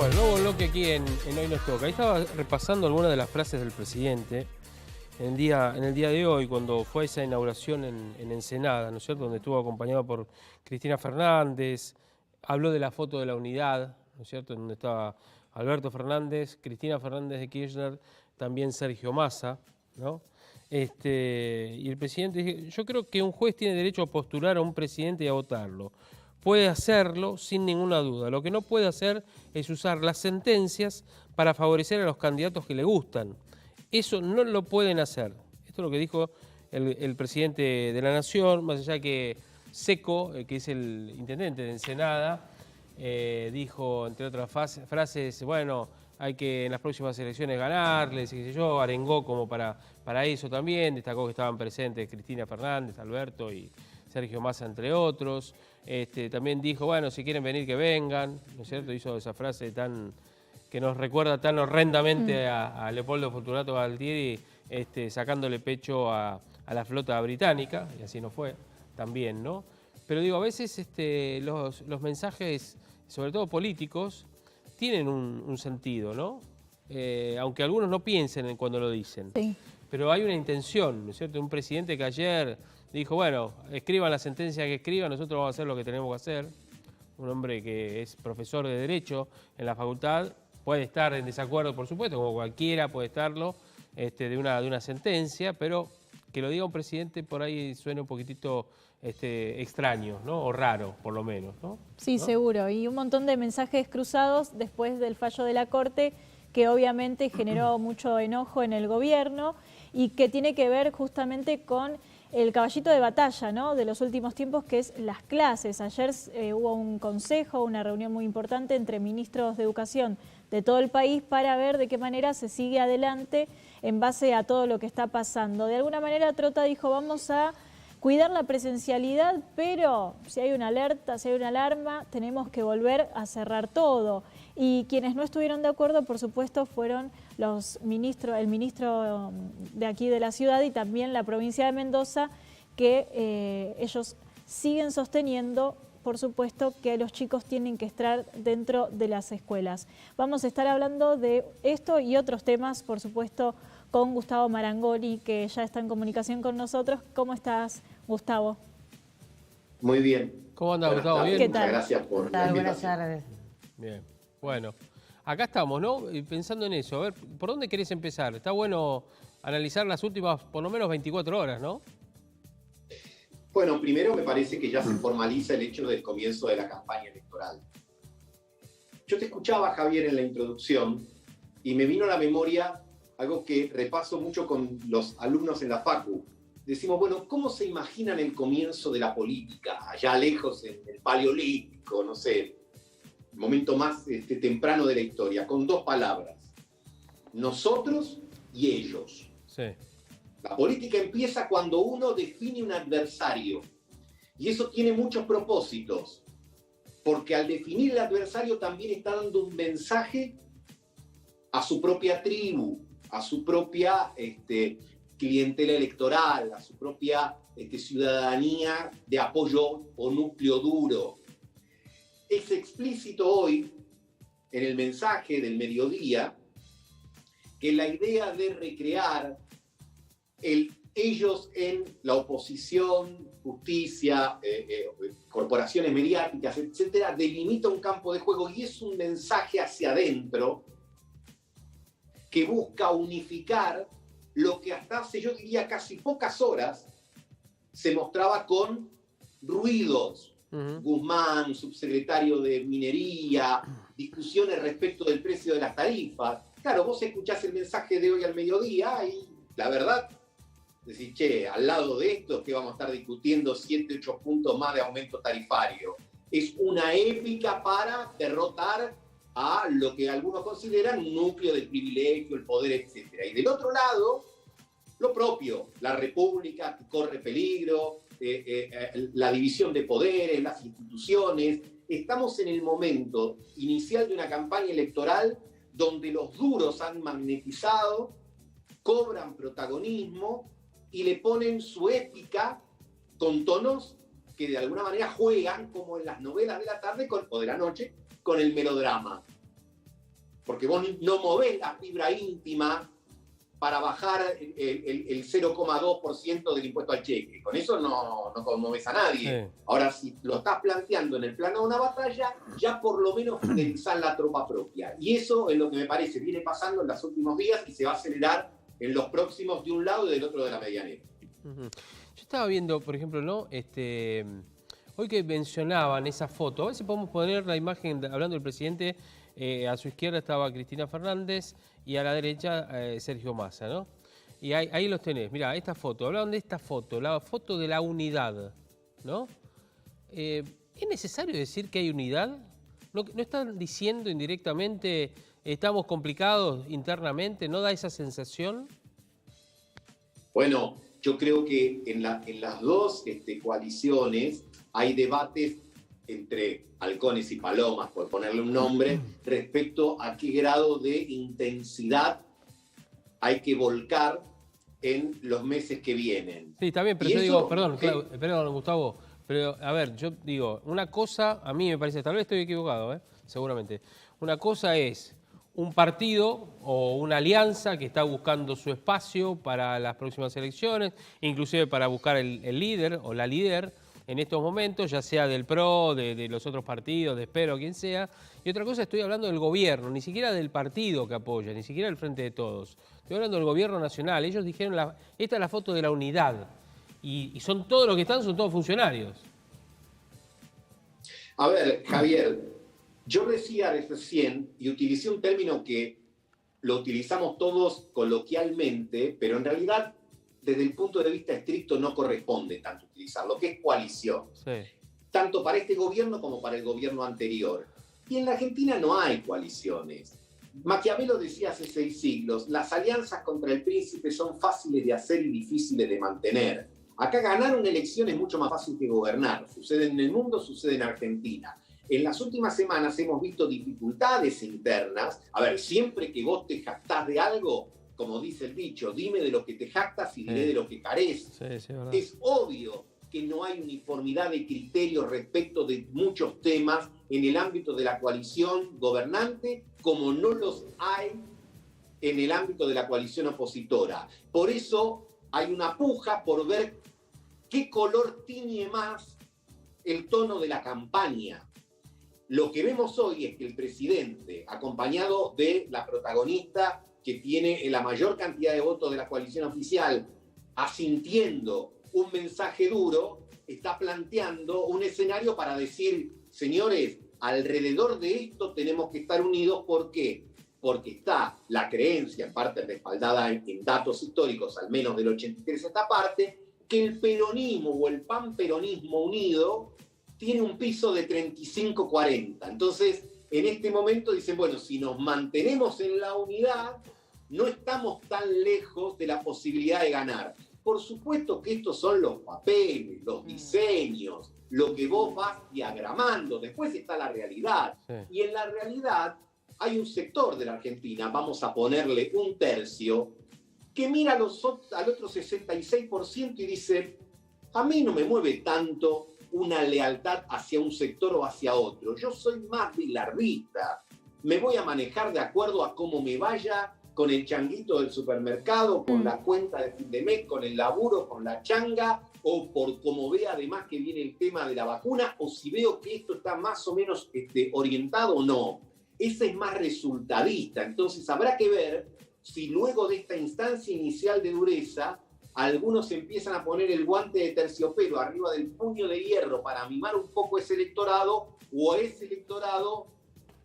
Bueno, nuevo bloque aquí en Hoy Nos Toca. Ahí estaba repasando algunas de las frases del presidente en el día de hoy, cuando fue esa inauguración en Ensenada, ¿no es cierto?, donde estuvo acompañado por Cristina Fernández. Habló de la foto de la unidad, ¿no es cierto?, donde estaba Alberto Fernández, Cristina Fernández de Kirchner, también Sergio Massa, ¿no? Y el presidente dice: yo creo que un juez tiene derecho a postular a un presidente y a votarlo. Puede hacerlo sin ninguna duda. Lo que no puede hacer es usar las sentencias para favorecer a los candidatos que le gustan. Eso no lo pueden hacer. Esto es lo que dijo el presidente de la Nación, más allá que Seco, que es el intendente de Ensenada, dijo, entre otras frases, bueno, hay que en las próximas elecciones ganarles, qué sé yo, arengó como para eso también, destacó que estaban presentes Cristina Fernández, Alberto y Sergio Massa, entre otros. También dijo, bueno, si quieren venir que vengan, ¿no es cierto? Hizo esa frase que nos recuerda tan horrendamente a Leopoldo Fortunato Galtieri, sacándole pecho a la flota británica, y así no fue, también, ¿no? Pero digo, a veces los mensajes, sobre todo políticos, tienen un sentido, ¿no? Aunque algunos no piensen en cuando lo dicen. Sí. Pero hay una intención, ¿no es cierto? Un presidente que ayer dijo, bueno, escriban la sentencia que escriban, nosotros vamos a hacer lo que tenemos que hacer. Un hombre que es profesor de Derecho en la facultad, puede estar en desacuerdo, por supuesto, como cualquiera puede estarlo, de una sentencia, pero que lo diga un presidente por ahí suena un poquitito extraño, ¿no? O raro, por lo menos, ¿no? Sí, ¿no? Seguro. Y un montón de mensajes cruzados después del fallo de la Corte, que obviamente generó mucho enojo en el gobierno y que tiene que ver justamente con el caballito de batalla, ¿no?, de los últimos tiempos, que es las clases. Ayer hubo un consejo, una reunión muy importante entre ministros de educación de todo el país para ver de qué manera se sigue adelante en base a todo lo que está pasando. De alguna manera Trota dijo, vamos a cuidar la presencialidad, pero si hay una alerta, si hay una alarma, tenemos que volver a cerrar todo. Y quienes no estuvieron de acuerdo, por supuesto, fueron el ministro de aquí de la ciudad y también la provincia de Mendoza, que ellos siguen sosteniendo, por supuesto, que los chicos tienen que estar dentro de las escuelas. Vamos a estar hablando de esto y otros temas, por supuesto, con Gustavo Marangoni, que ya está en comunicación con nosotros. ¿Cómo estás, Gustavo? Muy bien. ¿Cómo andas, Gustavo? ¿Bien? ¿Qué tal? Muchas gracias por la invitación. Buenas tardes. Bien, bueno. Acá estamos, ¿no? Pensando en eso. A ver, ¿por dónde querés empezar? Está bueno analizar las últimas, por lo menos, 24 horas, ¿no? Bueno, primero me parece que ya se formaliza el hecho del comienzo de la campaña electoral. Yo te escuchaba, Javier, en la introducción y me vino a la memoria algo que repaso mucho con los alumnos en la facu. Decimos, bueno, ¿cómo se imaginan el comienzo de la política? Allá lejos, en el Paleolítico, no sé, el momento más temprano de la historia, con dos palabras: nosotros y ellos. Sí. La política empieza cuando uno define un adversario. Y eso tiene muchos propósitos, porque al definir el adversario también está dando un mensaje a su propia tribu, a su propia clientela electoral, a su propia ciudadanía de apoyo o núcleo duro. Es explícito hoy, en el mensaje del mediodía, que la idea de recrear ellos en la oposición, justicia, corporaciones mediáticas, etcétera, delimita un campo de juego y es un mensaje hacia adentro que busca unificar lo que hasta hace, yo diría, casi pocas horas se mostraba con ruidos. Guzmán, subsecretario de Minería, discusiones respecto del precio de las tarifas. Claro, vos escuchás el mensaje de hoy al mediodía y la verdad, decís, che, al lado de esto que vamos a estar discutiendo 7, 8 puntos más de aumento tarifario. Es una épica para derrotar a lo que algunos consideran un núcleo del privilegio, el poder, etc. Y del otro lado, lo propio, la república que corre peligro, la división de poderes, las instituciones. Estamos en el momento inicial de una campaña electoral donde los duros han magnetizado, cobran protagonismo y le ponen su épica con tonos que de alguna manera juegan, como en las novelas de la tarde o de la noche, con el melodrama. porque vos no movés la fibra íntima para bajar el 0,2% del impuesto al cheque. Con eso no conmoves a nadie. Sí. Ahora, si lo estás planteando en el plano de una batalla, ya por lo menos fidelizar la tropa propia. Y eso es lo que me parece viene pasando en los últimos días y se va a acelerar en los próximos de un lado y del otro de la medianera. Yo estaba viendo, por ejemplo, ¿no? Hoy que mencionaban esa foto, a ver si podemos poner la imagen, hablando del presidente, a su izquierda estaba Cristina Fernández y a la derecha Sergio Massa, ¿no? Y ahí los tenés, mirá, esta foto, hablaban de esta foto, la foto de la unidad, ¿no? ¿Es necesario decir que hay unidad? ¿No están diciendo indirectamente, estamos complicados internamente? ¿No da esa sensación? Bueno, yo creo que en las dos coaliciones hay debates entre halcones y palomas, por ponerle un nombre, respecto a qué grado de intensidad hay que volcar en los meses que vienen. Sí, está bien, pero yo digo, perdón, Gustavo, pero a ver, yo digo, una cosa, a mí me parece, tal vez estoy equivocado, seguramente, una cosa es un partido o una alianza que está buscando su espacio para las próximas elecciones, inclusive para buscar el líder o la líder en estos momentos, ya sea del PRO, de los otros partidos, de Espero, quien sea. Y otra cosa, estoy hablando del gobierno, ni siquiera del partido que apoya, ni siquiera del Frente de Todos. Estoy hablando del gobierno nacional. Ellos dijeron, esta es la foto de la unidad. Y son todos los que están, son todos funcionarios. A ver, Javier, yo decía recién, y utilicé un término que lo utilizamos todos coloquialmente, pero en realidad desde el punto de vista estricto no corresponde tanto utilizarlo, que es coalición. Sí. Tanto para este gobierno como para el gobierno anterior. Y en la Argentina no hay coaliciones. Maquiavelo decía hace 6 siglos, las alianzas contra el príncipe son fáciles de hacer y difíciles de mantener. Acá ganar una elección es mucho más fácil que gobernar. Sucede en el mundo, sucede en Argentina. En las últimas semanas hemos visto dificultades internas. A ver, siempre que vos te jactás de algo, como dice el dicho, dime de lo que te jactas y diré de lo que careces. Sí, es obvio que no hay uniformidad de criterios respecto de muchos temas en el ámbito de la coalición gobernante, como no los hay en el ámbito de la coalición opositora. Por eso hay una puja por ver qué color tiñe más el tono de la campaña. Lo que vemos hoy es que el presidente, acompañado de la protagonista que tiene la mayor cantidad de votos de la coalición oficial, asintiendo un mensaje duro, está planteando un escenario para decir, señores, alrededor de esto tenemos que estar unidos. ¿Por qué? Porque está la creencia, en parte respaldada en datos históricos, al menos del 83 esta parte, que el peronismo o el panperonismo unido tiene un piso de 35-40. Entonces, en este momento dicen, bueno, si nos mantenemos en la unidad, no estamos tan lejos de la posibilidad de ganar. Por supuesto que estos son los papeles, los diseños, lo que vos vas diagramando. Después está la realidad. Sí. Y en la realidad hay un sector de la Argentina, vamos a ponerle 1/3, que mira al otro 66% y dice, a mí no me mueve tanto una lealtad hacia un sector o hacia otro. Yo soy más bilardista. Me voy a manejar de acuerdo a cómo me vaya con el changuito del supermercado, con la cuenta de fin de mes, con el laburo, con la changa, o por cómo vea además que viene el tema de la vacuna, o si veo que esto está más o menos orientado o no. Ese es más resultadista. Entonces habrá que ver si luego de esta instancia inicial de dureza, algunos empiezan a poner el guante de terciopelo arriba del puño de hierro para mimar un poco ese electorado, o ese electorado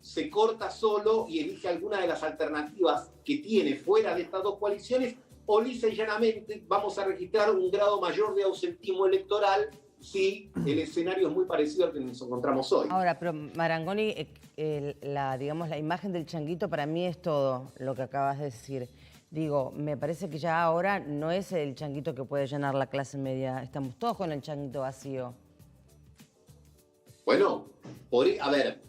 se corta solo y elige alguna de las alternativas que tiene fuera de estas dos coaliciones, o lisa y llanamente vamos a registrar un grado mayor de ausentismo electoral si el escenario es muy parecido al que nos encontramos hoy. Ahora, pero Marangoni, la imagen del changuito para mí es todo lo que acabas de decir. Digo, me parece que ya ahora no es el changuito que puede llenar la clase media. Estamos todos con el changuito vacío. Bueno, a ver,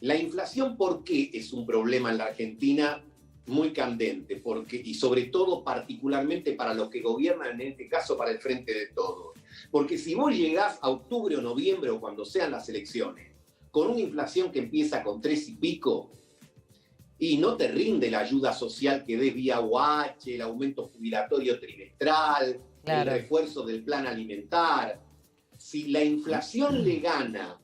la inflación, ¿por qué es un problema en la Argentina muy candente? Y sobre todo, particularmente para los que gobiernan, en este caso para el Frente de Todos. Porque si vos llegás a octubre o noviembre o cuando sean las elecciones, con una inflación que empieza con 3 y pico, y no te rinde la ayuda social que des vía UH, el aumento jubilatorio trimestral, Claro. el refuerzo del plan alimentar. Si la inflación le gana,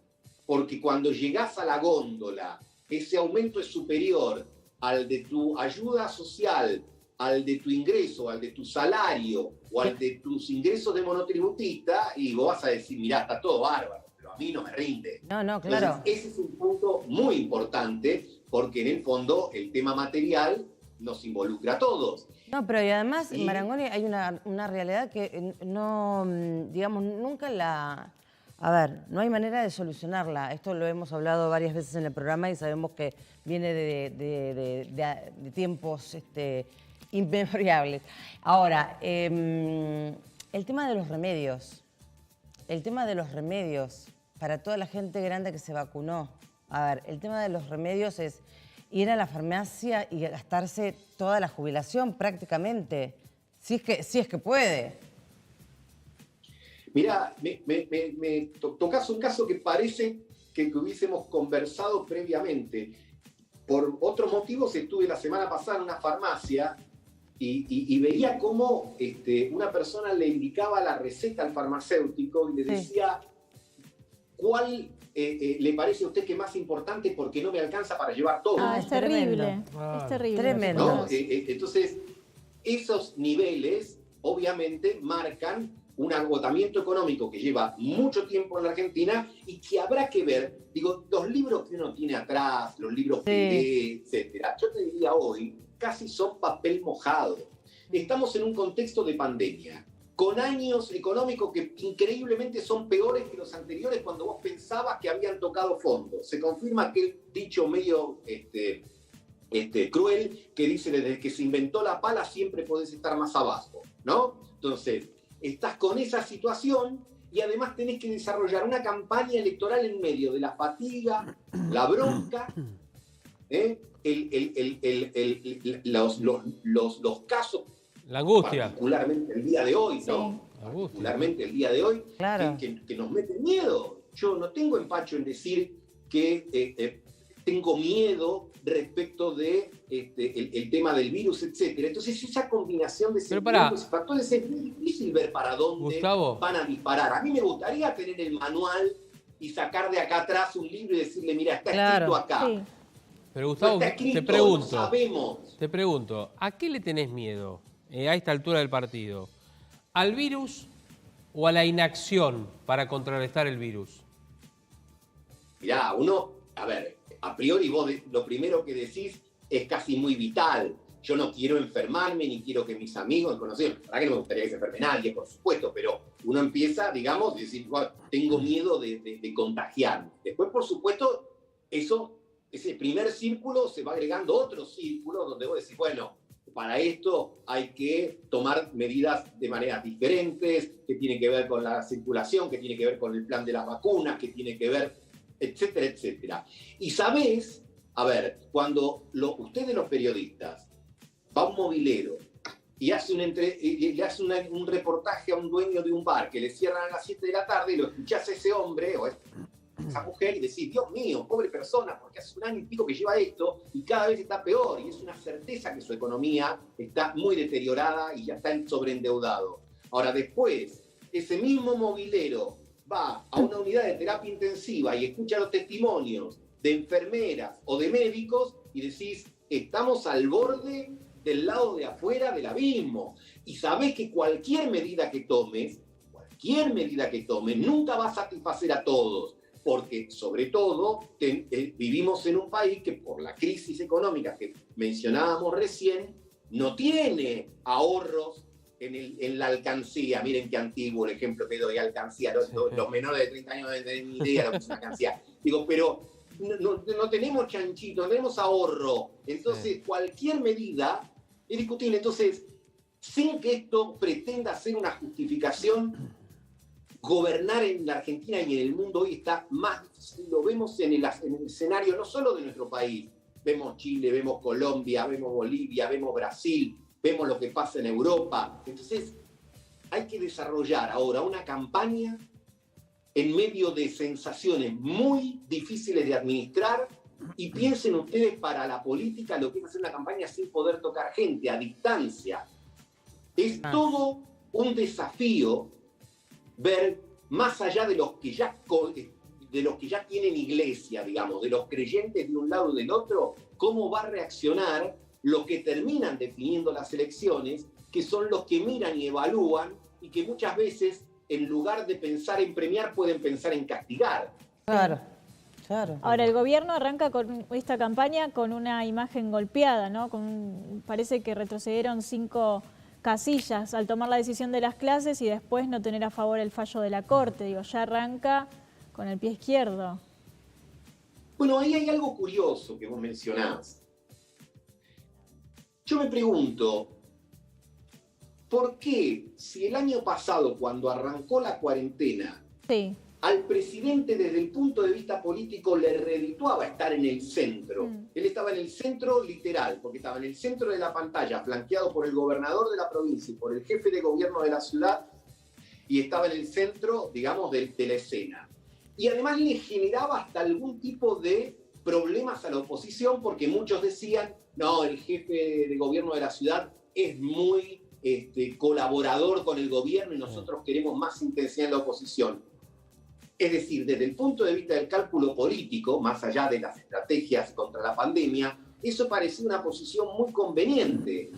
porque cuando llegás a la góndola, ese aumento es superior al de tu ayuda social, al de tu ingreso, al de tu salario o al de tus ingresos de monotributista, y vos vas a decir, mirá, está todo bárbaro, pero a mí no me rinde. No, claro. Entonces, ese es un punto muy importante, porque en el fondo el tema material nos involucra a todos. No, pero y además, Y- Marangoni, hay una realidad que no, digamos, nunca la... A ver, no hay manera de solucionarla. Esto lo hemos hablado varias veces en el programa y sabemos que viene de tiempos inmemoriales. Ahora, el tema de los remedios. El tema de los remedios para toda la gente grande que se vacunó. A ver, el tema de los remedios es ir a la farmacia y gastarse toda la jubilación prácticamente, si es que puede. Mirá, me tocas un caso que parece que hubiésemos conversado previamente. Por otros motivos estuve la semana pasada en una farmacia y veía cómo una persona le indicaba la receta al farmacéutico y le decía cuál le parece a usted que es más importante porque no me alcanza para llevar todo. Ah, es terrible. Tremendo. Es terrible. Tremendo. ¿No? Entonces, esos niveles obviamente marcan un agotamiento económico que lleva mucho tiempo en la Argentina y que habrá que ver, digo, los libros que uno tiene atrás, los libros que etcétera, yo te diría hoy, casi son papel mojado. Estamos en un contexto de pandemia, con años económicos que increíblemente son peores que los anteriores cuando vos pensabas que habían tocado fondo. Se confirma aquel dicho medio cruel que dice desde que se inventó la pala siempre podés estar más abajo, ¿no? Entonces, estás con esa situación y además tenés que desarrollar una campaña electoral en medio de la fatiga, la bronca, los casos, La angustia. particularmente el día de hoy, ¿no? La angustia. Particularmente el día de hoy, Claro. que nos meten miedo. Yo no tengo empacho en decir que tengo miedo respecto de el tema del virus, etcétera. Entonces esa combinación de Pero pará. factores es muy difícil ver para dónde Gustavo. van a disparar. A mí me gustaría tener el manual y sacar de acá atrás un libro y decirle, mira, está Claro. escrito acá. Sí. Pero No Gustavo, está escrito, te pregunto. no sabemos. Te pregunto, ¿a qué le tenés miedo a esta altura del partido? ¿Al virus o a la inacción para contrarrestar el virus? Mirá, a ver, a priori vos lo primero que decís es casi muy vital. Yo no quiero enfermarme, ni quiero que mis amigos, conocidos, la verdad que no me gustaría que se enferme nadie, por supuesto, pero uno empieza, digamos, a decir, bueno, tengo miedo de contagiarme. Después, por supuesto, ese primer círculo se va agregando otro círculo donde vos decís, bueno, para esto hay que tomar medidas de maneras diferentes, que tienen que ver con la circulación, que tiene que ver con el plan de las vacunas, que tiene que ver, etcétera, etcétera. Y sabés, a ver, cuando ustedes los periodistas, va un movilero y le hace un reportaje a un dueño de un bar que le cierran a las 7 de la tarde y lo escuchás a ese hombre o esa mujer y decís, Dios mío, pobre persona, porque hace un año y pico que lleva esto y cada vez está peor, y es una certeza que su economía está muy deteriorada y ya está sobreendeudado. Ahora, después, ese mismo movilero va a una unidad de terapia intensiva y escucha los testimonios de enfermeras o de médicos y decís, estamos al borde del lado de afuera del abismo. Y sabés que cualquier medida que tomes, nunca va a satisfacer a todos. Porque, sobre todo, vivimos en un país que por la crisis económica que mencionábamos recién, no tiene ahorros en la alcancía. Miren qué antiguo el ejemplo que doy, alcancía. Los menores de 30 años no tienen ni idea de lo que es una alcancía. Digo, pero no tenemos chanchito, no tenemos ahorro. Entonces, cualquier medida es discutible. Entonces, sin que esto pretenda ser una justificación, gobernar en la Argentina y en el mundo hoy está más difícil. Lo vemos en el escenario no solo de nuestro país. Vemos Chile, vemos Colombia, vemos Bolivia, vemos Brasil, vemos lo que pasa en Europa. Entonces, hay que desarrollar ahora una campaña en medio de sensaciones muy difíciles de administrar, Y piensen ustedes para la política lo que es hacer una campaña sin poder tocar gente, a distancia. Es todo un desafío ver más allá de los que ya tienen iglesia, digamos, de los creyentes de un lado y del otro, cómo va a reaccionar los que terminan definiendo las elecciones, que son los que miran y evalúan y que muchas veces, en lugar de pensar en premiar, pueden pensar en castigar. Claro, claro. Ahora, el gobierno arranca con esta campaña con una imagen golpeada, ¿no? Parece que retrocedieron 5 casillas al tomar la decisión de las clases y después no tener a favor el fallo de la Corte. Digo, ya arranca con el pie izquierdo. Bueno, ahí hay algo curioso que vos mencionás. Yo me pregunto, ¿por qué si el año pasado, cuando arrancó la cuarentena, Sí. al presidente desde el punto de vista político le redituaba estar en el centro? Él estaba en el centro literal, porque estaba en el centro de la pantalla, flanqueado por el gobernador de la provincia y por el jefe de gobierno de la ciudad, y estaba en el centro, digamos, de la escena. Y además le generaba hasta algún tipo de problemas a la oposición, porque muchos decían, no, el jefe de gobierno de la ciudad es muy colaborador con el gobierno y nosotros queremos más intensidad en la oposición. Es decir, desde el punto de vista del cálculo político, más allá de las estrategias contra la pandemia, eso parecía una posición muy conveniente.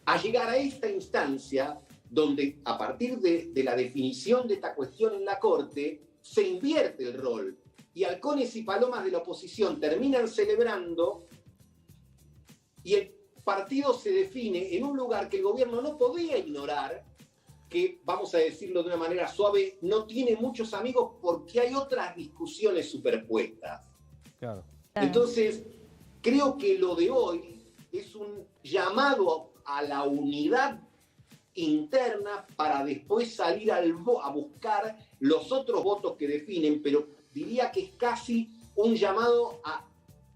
A llegar a esta instancia, donde a partir de la definición de esta cuestión en la Corte, se invierte el rol. Y halcones y palomas de la oposición terminan celebrando y el partido se define en un lugar que el gobierno no podía ignorar, que, vamos a decirlo de una manera suave, no tiene muchos amigos porque hay otras discusiones superpuestas. Claro. Entonces, creo que lo de hoy es un llamado a la unidad interna para después salir a buscar los otros votos que definen, pero diría que es casi un llamado a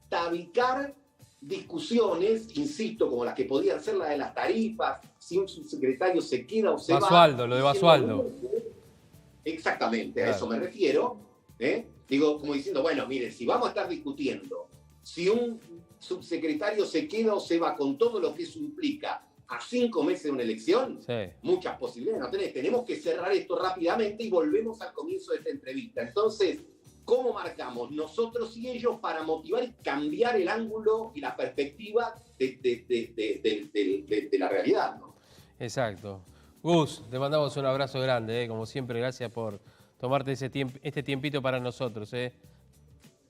tabicar discusiones, insisto, como las que podían ser las de las tarifas, si un subsecretario se queda o se va. Basualdo, lo de Basualdo. Exactamente, claro. a eso me refiero. Digo, como diciendo, bueno, miren, si vamos a estar discutiendo si un subsecretario se queda o se va con todo lo que eso implica a 5 meses de una elección, Sí. muchas posibilidades no tenés. Tenemos que cerrar esto rápidamente y volvemos al comienzo de esta entrevista. Entonces, ¿cómo marcamos nosotros y ellos para motivar y cambiar el ángulo y la perspectiva de la realidad, ¿no? Exacto. Gus, te mandamos un abrazo grande, como siempre, gracias por tomarte este tiempito para nosotros.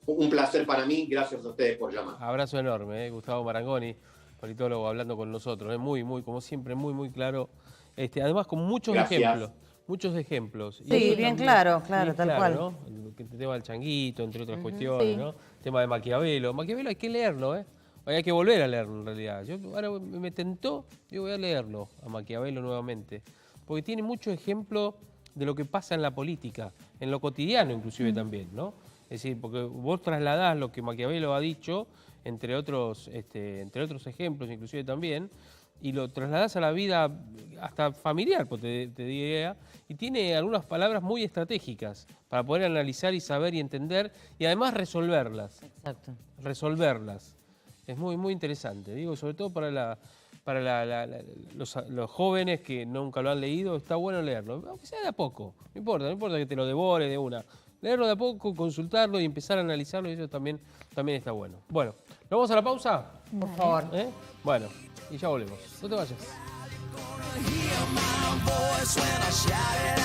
Un placer para mí, gracias a ustedes por llamar. Abrazo enorme, Gustavo Marangoni, politólogo, hablando con nosotros. Muy, como siempre, muy claro. Además, con muchos ejemplos. Muchos ejemplos. Y Sí, eso bien también, claro, bien tal cual. ¿no? El tema del changuito, entre otras cuestiones, Sí. ¿no? El tema de Maquiavelo. Maquiavelo hay que leerlo, Hay que volver a leerlo en realidad. Yo ahora me tentó, yo voy a leerlo a Maquiavelo nuevamente. Porque tiene mucho ejemplo de lo que pasa en la política, en lo cotidiano inclusive también, ¿no? Es decir, porque vos trasladás lo que Maquiavelo ha dicho, entre otros ejemplos inclusive también, y lo trasladás a la vida hasta familiar, pues te diría, y tiene algunas palabras muy estratégicas para poder analizar y saber y entender, y además resolverlas. Exacto. Resolverlas. Es muy interesante, digo, sobre todo para los jóvenes que nunca lo han leído, está bueno leerlo, aunque sea de a poco, no importa que te lo devores de una. Leerlo de a poco, consultarlo y empezar a analizarlo, y eso también está bueno. Bueno, ¿nos vamos a la pausa? Por favor. Bueno, y ya volvemos. No te vayas.